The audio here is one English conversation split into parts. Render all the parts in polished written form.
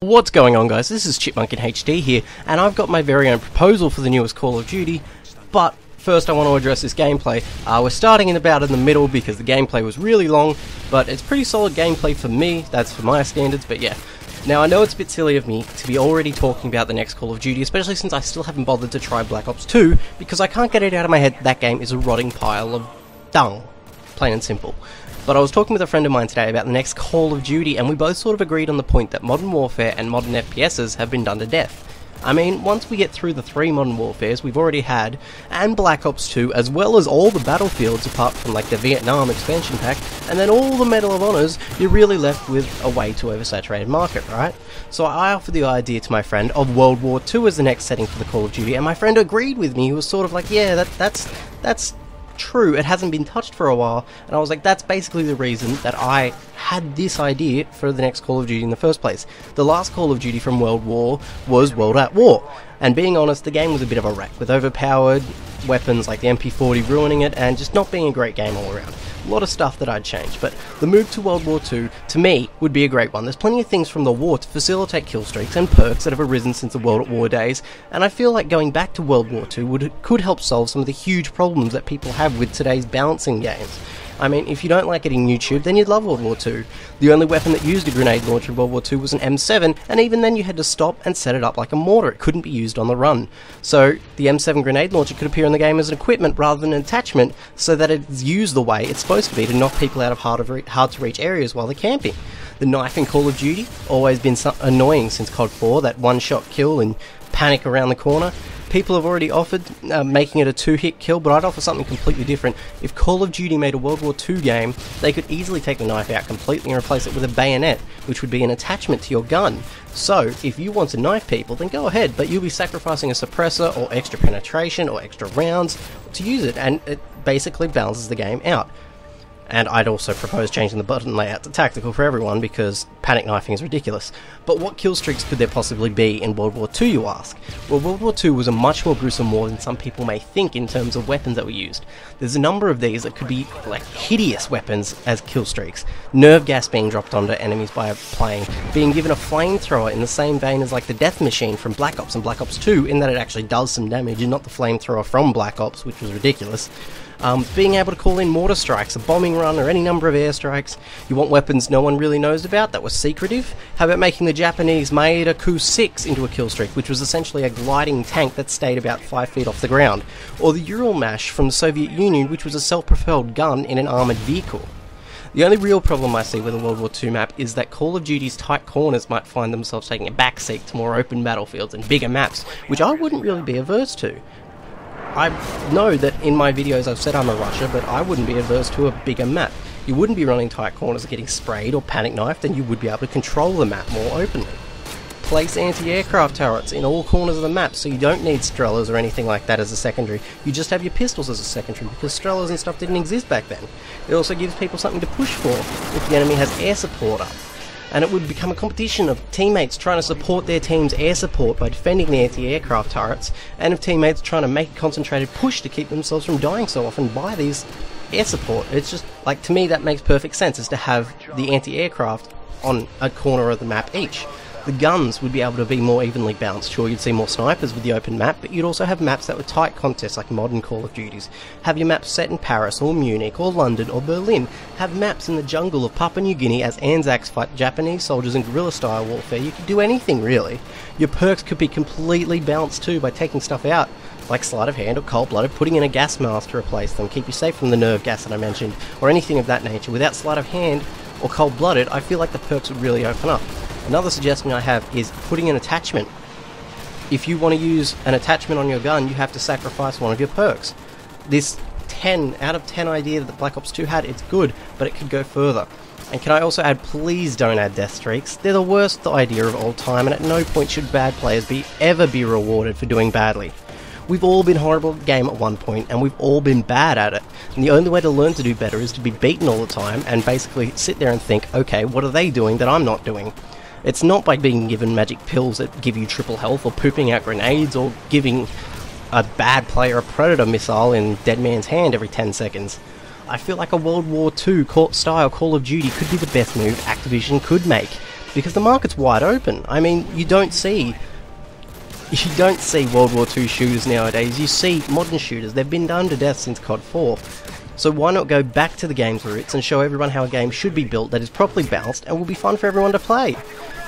What's going on, guys? This is ChipmunkinHD here, and I've got my very own proposal for the newest Call of Duty, but first I want to address this gameplay. We're starting in about in the middle because the gameplay was really long, but it's pretty solid gameplay for me, that's for my standards, but yeah. Now I know it's a bit silly of me to be already talking about the next Call of Duty, especially since I still haven't bothered to try Black Ops 2, because I can't get it out of my head that game is a rotting pile of dung, plain and simple. But I was talking with a friend of mine today about the next Call of Duty, and we both sort of agreed on the point that Modern Warfare and modern FPSs have been done to death. I mean, once we get through the 3 Modern Warfares we've already had, and Black Ops 2, as well as all the battlefields apart from like the Vietnam expansion pack, and then all the Medal of Honors, you're really left with a way too oversaturated market, right? So I offered the idea to my friend of World War II as the next setting for the Call of Duty, and my friend agreed with me. He was sort of like, yeah, that's true, it hasn't been touched for a while, and I was like, that's basically the reason that I had this idea for the next Call of Duty in the first place. The last Call of Duty from World War was World at War, and being honest, the game was a bit of a wreck, with overpowered weapons like the MP40 ruining it, and just not being a great game all around. A lot of stuff that I'd change, but the move to World War II, to me, would be a great one. There's plenty of things from the war to facilitate kill streaks and perks that have arisen since the World at War days, and I feel like going back to World War II could help solve some of the huge problems that people have with today's balancing games. I mean, if you don't like getting YouTube, then you'd love World War II. The only weapon that used a grenade launcher in World War II was an M7, and even then you had to stop and set it up like a mortar. It couldn't be used on the run. So the M7 grenade launcher could appear in the game as an equipment rather than an attachment, so that it's used the way it's supposed to be to knock people out of hard to reach areas while they're camping. The knife in Call of Duty, always been annoying since COD 4, that one-shot kill and panic around the corner. People have already offered making it a 2-hit kill, but I'd offer something completely different. If Call of Duty made a World War II game, they could easily take the knife out completely and replace it with a bayonet, which would be an attachment to your gun. So, if you want to knife people, then go ahead, but you'll be sacrificing a suppressor or extra penetration or extra rounds to use it, and it basically balances the game out. And I'd also propose changing the button layout to tactical for everyone, because panic knifing is ridiculous. But what kill streaks could there possibly be in World War II, you ask? Well, World War II was a much more gruesome war than some people may think in terms of weapons that were used. There's a number of these that could be like hideous weapons as kill streaks. Nerve gas being dropped onto enemies by a plane, being given a flamethrower in the same vein as like the death machine from Black Ops and Black Ops 2, in that it actually does some damage and not the flamethrower from Black Ops, which was ridiculous. Being able to call in mortar strikes, a bombing run, or any number of airstrikes. You want weapons no one really knows about that were secretive? How about making the Japanese Maeda Ku-6 into a kill streak, which was essentially a gliding tank that stayed about 5 feet off the ground? Or the Uralmash from the Soviet Union, which was a self-propelled gun in an armoured vehicle? The only real problem I see with a World War II map is that Call of Duty's tight corners might find themselves taking a backseat to more open battlefields and bigger maps, which I wouldn't really be averse to. I know that in my videos I've said I'm a rusher, but I wouldn't be averse to a bigger map. You wouldn't be running tight corners and getting sprayed or panic knifed, and you would be able to control the map more openly. Place anti-aircraft turrets in all corners of the map, so you don't need Strelas or anything like that as a secondary. You just have your pistols as a secondary, because Strelas and stuff didn't exist back then. It also gives people something to push for if the enemy has air support up. And it would become a competition of teammates trying to support their team's air support by defending the anti-aircraft turrets, and of teammates trying to make a concentrated push to keep themselves from dying so often by these air support. It's just, like, to me that makes perfect sense, is to have the anti-aircraft on a corner of the map each. The guns would be able to be more evenly balanced. Sure, you'd see more snipers with the open map, but you'd also have maps that were tight contests like modern Call of Duties. Have your maps set in Paris or Munich or London or Berlin. Have maps in the jungle of Papua New Guinea as Anzacs fight Japanese soldiers in guerrilla-style warfare. You could do anything, really. Your perks could be completely balanced too by taking stuff out, like sleight of hand or cold-blooded, putting in a gas mask to replace them, keep you safe from the nerve gas that I mentioned, or anything of that nature. Without sleight of hand or cold-blooded, I feel like the perks would really open up. Another suggestion I have is putting an attachment. If you want to use an attachment on your gun, you have to sacrifice one of your perks. This 10 out of 10 idea that Black Ops 2 had, it's good, but it could go further. And can I also add, please don't add death streaks. They're the worst idea of all time, and at no point should bad players ever be rewarded for doing badly. We've all been horrible at the game at one point, and we've all been bad at it. And the only way to learn to do better is to be beaten all the time, and basically sit there and think, okay, what are they doing that I'm not doing? It's not by being given magic pills that give you triple health, or pooping out grenades, or giving a bad player a predator missile in Dead Man's hand every 10 seconds. I feel like a World War II style Call of Duty could be the best move Activision could make, because the market's wide open. I mean, you don't see World War II shooters nowadays. You see modern shooters. They've been done to death since COD 4. So why not go back to the game's roots and show everyone how a game should be built that is properly balanced and will be fun for everyone to play.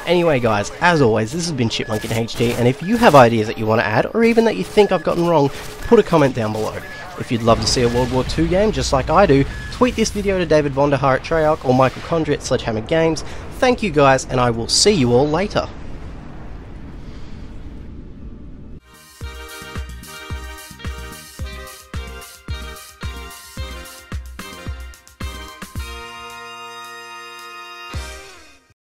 Anyway guys, as always, this has been ChipmunkinHD, and if you have ideas that you want to add, or even that you think I've gotten wrong, put a comment down below. If you'd love to see a World War II game just like I do, tweet this video to David Vonderhaar at Treyarch or Michael Condry at Sledgehammer Games. Thank you guys, and I will see you all later.